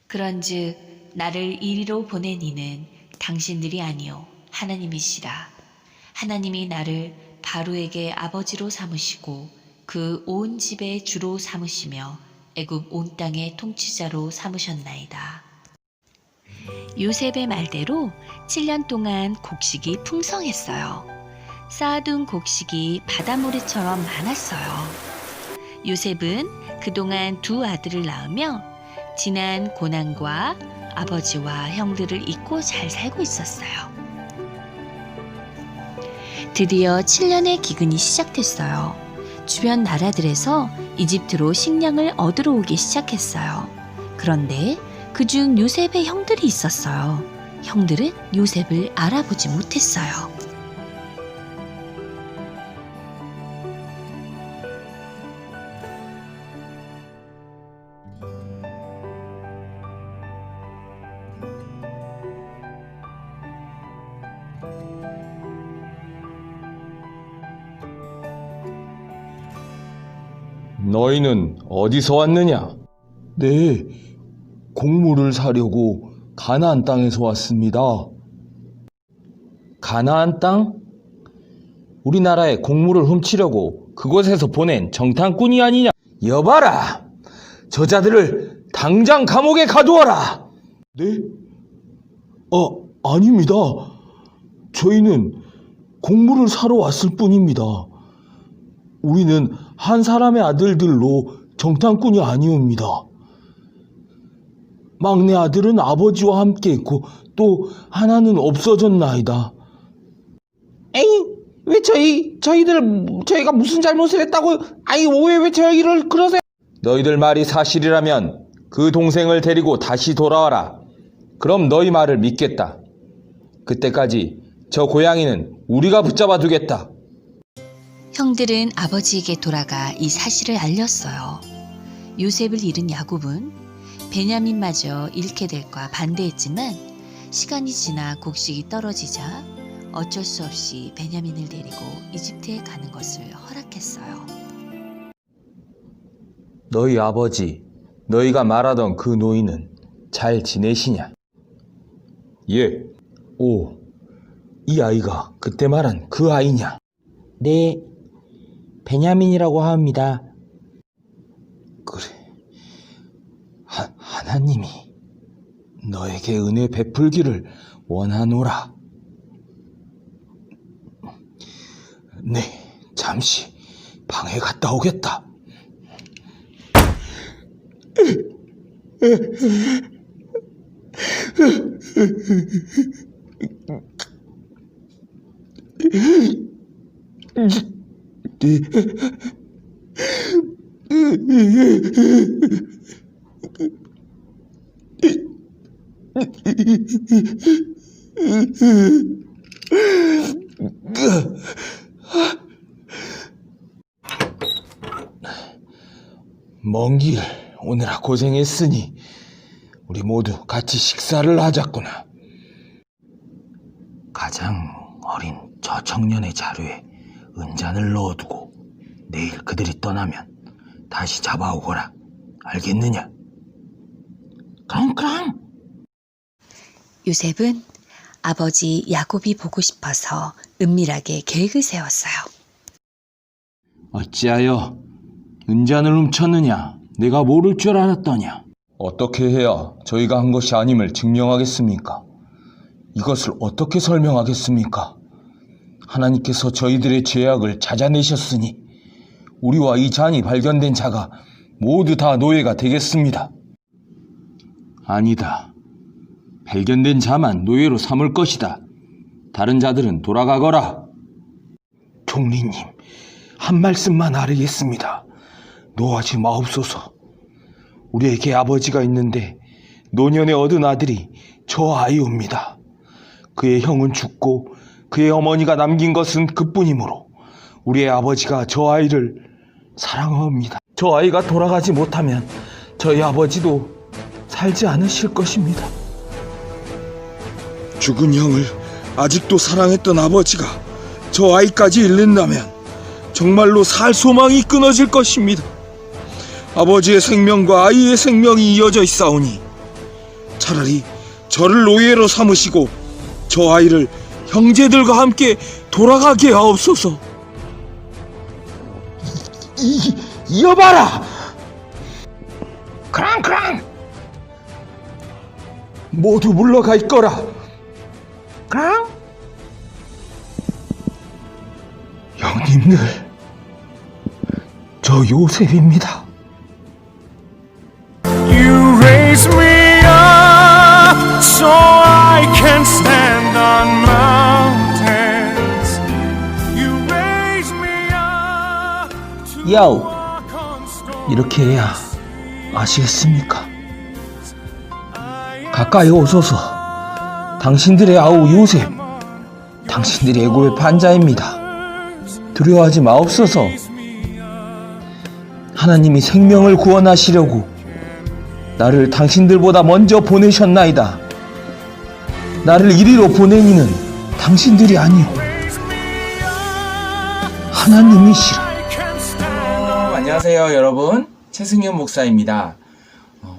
그런즉 나를 이리로 보낸 이는 당신들이 아니요 하나님이시라. 하나님이 나를 바로에게 아버지로 삼으시고 그 온 집의 주로 삼으시며 애굽 온 땅의 통치자로 삼으셨나이다. 요셉의 말대로 7년 동안 곡식이 풍성했어요. 쌓아둔 곡식이 바닷모래처럼 많았어요. 요셉은 그동안 두 아들을 낳으며 지난 고난과 아버지와 형들을 잊고 잘 살고 있었어요. 드디어 7년의 기근이 시작됐어요. 주변 나라들에서 이집트로 식량을 얻으러 오기 시작했어요. 그런데 그중 요셉의 형들이 있었어요. 형들은 요셉을 알아보지 못했어요. 너희는 어디서 왔느냐? 네, 곡물을 사려고 가나안 땅에서 왔습니다. 가나안 땅? 우리나라의 곡물을 훔치려고 그곳에서 보낸 정탐꾼이 아니냐? 여봐라! 저자들을 당장 감옥에 가두어라! 네? 아닙니다. 저희는 곡물을 사러 왔을 뿐입니다. 우리는 한 사람의 아들들로 정탐꾼이 아니옵니다. 막내 아들은 아버지와 함께 있고 또 하나는 없어졌나이다. 에이, 왜 저희가 무슨 잘못을 했다고? 아니, 왜 저희를 그러세요? 너희들 말이 사실이라면 그 동생을 데리고 다시 돌아와라. 그럼 너희 말을 믿겠다. 그때까지 저 고양이는 우리가 붙잡아 두겠다. 형들은 아버지에게 돌아가 이 사실을 알렸어요. 요셉을 잃은 야곱은 베냐민마저 잃게 될까 반대했지만 시간이 지나 곡식이 떨어지자 어쩔 수 없이 베냐민을 데리고 이집트에 가는 것을 허락했어요. 너희 아버지, 너희가 말하던 그 노인은 잘 지내시냐? 예. 오, 이 아이가 그때 말한 그 아이냐? 네, 베냐민이라고 합니다. 그래. 하나님이 너에게 은혜 베풀기를 원하노라. 네, 잠시 방에 갔다 오겠다. 먼 길 오느라 고생했으니 우리 모두 같이 식사를 하자꾸나. 가장 어린 저 청년의 자루에 은잔을 넣어두고 내일 그들이 떠나면 다시 잡아오거라. 알겠느냐? 그럼. 요셉은 아버지 야곱이 보고 싶어서 은밀하게 계획을 세웠어요. 어찌하여 은잔을 훔쳤느냐? 내가 모를 줄 알았더냐? 어떻게 해야 저희가 한 것이 아님을 증명하겠습니까? 이것을 어떻게 설명하겠습니까? 하나님께서 저희들의 죄악을 찾아내셨으니 우리와 이 잔이 발견된 자가 모두 다 노예가 되겠습니다. 아니다. 발견된 자만 노예로 삼을 것이다. 다른 자들은 돌아가거라. 총리님, 한 말씀만 아뢰겠습니다. 노하지 마옵소서. 우리에게 아버지가 있는데 노년에 얻은 아들이 저 아이옵니다. 그의 형은 죽고 그의 어머니가 남긴 것은 그뿐이므로 우리의 아버지가 저 아이를 사랑합니다. 저 아이가 돌아가지 못하면 저희 아버지도 살지 않으실 것입니다. 죽은 형을 아직도 사랑했던 아버지가 저 아이까지 잃는다면 정말로 살 소망이 끊어질 것입니다. 아버지의 생명과 아이의 생명이 이어져 있사오니 차라리 저를 노예로 삼으시고 저 아이를 형제들과 함께 돌아가게 하옵소서. 이어봐라. 크랑크랑. 모두 물러갈 거라. 크랑. 형님들, 저 요셉입니다. You raise me up so I can stand on mountains. You raise me up to 야우. walk on storms. 이렇게 해야 아시겠습니까? 가까이 오소서. 당신들의 아우 요셉, 당신들의 애고의 반자입니다. 두려워하지 마옵소서. 하나님이 생명을 구원하시려고 나를 당신들보다 먼저 보내셨나이다. 나를 이리로 보내니는 당신들이 아니오 하나님이시라. 안녕하세요 여러분, 최승현 목사입니다.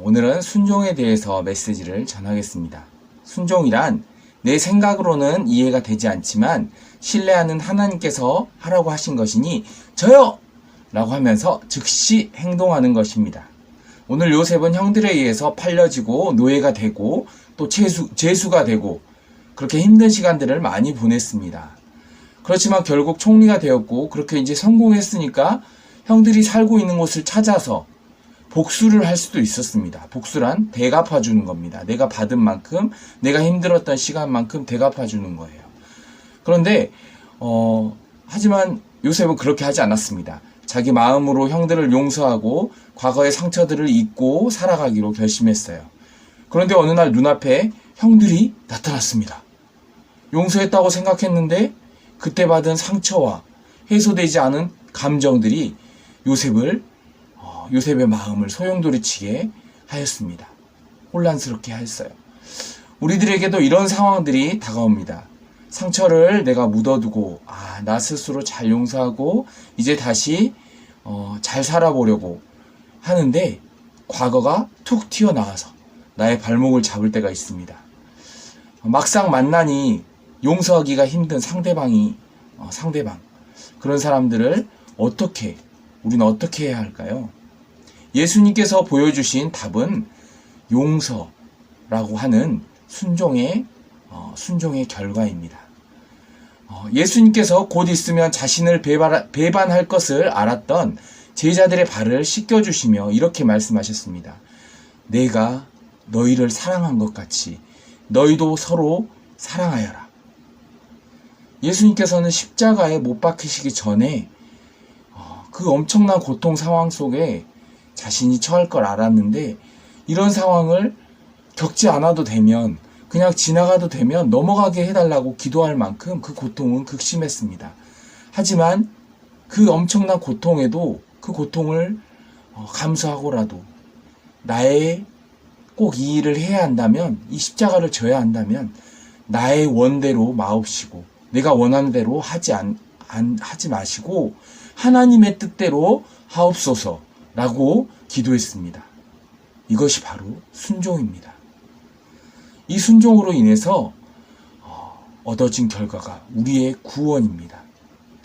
오늘은 순종에 대해서 메시지를 전하겠습니다. 순종이란 내 생각으로는 이해가 되지 않지만 신뢰하는 하나님께서 하라고 하신 것이니 저요! 라고 하면서 즉시 행동하는 것입니다. 오늘 요셉은 형들에 의해서 팔려지고 노예가 되고 또 죄수가 되고 그렇게 힘든 시간들을 많이 보냈습니다. 그렇지만 결국 총리가 되었고 그렇게 이제 성공했으니까 형들이 살고 있는 곳을 찾아서 복수를 할 수도 있었습니다. 복수란 대갚아 주는 겁니다. 내가 받은 만큼, 내가 힘들었던 시간만큼 대갚아 주는 거예요. 그런데 하지만 요셉은 그렇게 하지 않았습니다. 자기 마음으로 형들을 용서하고 과거의 상처들을 잊고 살아가기로 결심했어요. 그런데 어느 날 눈앞에 형들이 나타났습니다. 용서했다고 생각했는데 그때 받은 상처와 해소되지 않은 감정들이 요셉의 마음을 소용돌이치게 하였습니다. 혼란스럽게 하였어요. 우리들에게도 이런 상황들이 다가옵니다. 상처를 내가 묻어두고 나 스스로 잘 용서하고 이제 다시 잘 살아보려고 하는데 과거가 툭 튀어나와서 나의 발목을 잡을 때가 있습니다. 막상 만나니 용서하기가 힘든 상대방 그런 사람들을 우리는 어떻게 해야 할까요? 예수님께서 보여주신 답은 용서라고 하는 순종의 결과입니다. 예수님께서 곧 있으면 자신을 배반할 것을 알았던 제자들의 발을 씻겨주시며 이렇게 말씀하셨습니다. 내가 너희를 사랑한 것 같이 너희도 서로 사랑하여라. 예수님께서는 십자가에 못 박히시기 전에 그 엄청난 고통 상황 속에 자신이 처할 걸 알았는데 이런 상황을 겪지 않아도 되면 그냥 지나가도 되면 넘어가게 해달라고 기도할 만큼 그 고통은 극심했습니다. 하지만 그 엄청난 고통에도 그 고통을 감수하고라도 나의 꼭 이 일을 해야 한다면 이 십자가를 져야 한다면 나의 원대로 마옵시고 내가 원하는 대로 하지 마시고 하나님의 뜻대로 하옵소서라고 기도했습니다. 이것이 바로 순종입니다. 이 순종으로 인해서 얻어진 결과가 우리의 구원입니다.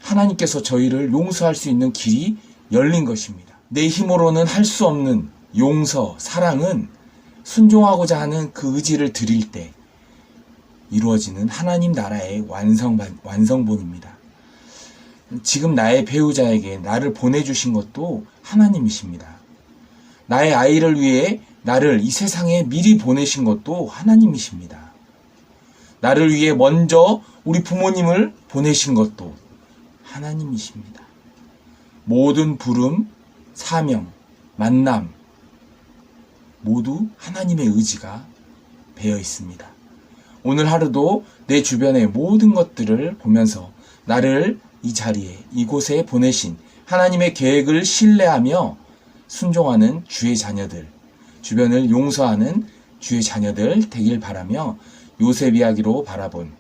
하나님께서 저희를 용서할 수 있는 길이 열린 것입니다. 내 힘으로는 할 수 없는 용서, 사랑은 순종하고자 하는 그 의지를 드릴 때 이루어지는 하나님 나라의 완성본입니다. 지금 나의 배우자에게 나를 보내주신 것도 하나님이십니다. 나의 아이를 위해 나를 이 세상에 미리 보내신 것도 하나님이십니다. 나를 위해 먼저 우리 부모님을 보내신 것도 하나님이십니다. 모든 부름, 사명, 만남 모두 하나님의 의지가 배어 있습니다. 오늘 하루도 내 주변의 모든 것들을 보면서 나를 이 자리에 이곳에 보내신 하나님의 계획을 신뢰하며 순종하는 주의 자녀들, 주변을 용서하는 주의 자녀들 되길 바라며 요셉 이야기로 바라본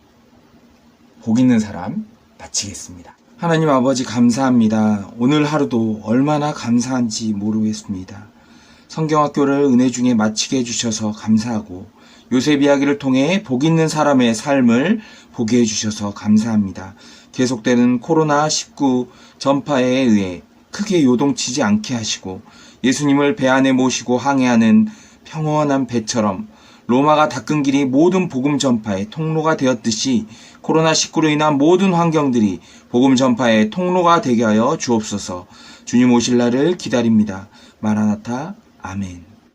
복 있는 사람 마치겠습니다. 하나님 아버지 감사합니다. 오늘 하루도 얼마나 감사한지 모르겠습니다. 성경학교를 은혜 중에 마치게 해주셔서 감사하고 요셉 이야기를 통해 복 있는 사람의 삶을 보게 해주셔서 감사합니다. 계속되는 코로나19 전파에 의해 크게 요동치지 않게 하시고 예수님을 배 안에 모시고 항해하는 평온한 배처럼 로마가 닦은 길이 모든 복음 전파의 통로가 되었듯이 코로나19로 인한 모든 환경들이 복음 전파의 통로가 되게 하여 주옵소서. 주님 오실 날을 기다립니다. 마라나타. 아멘.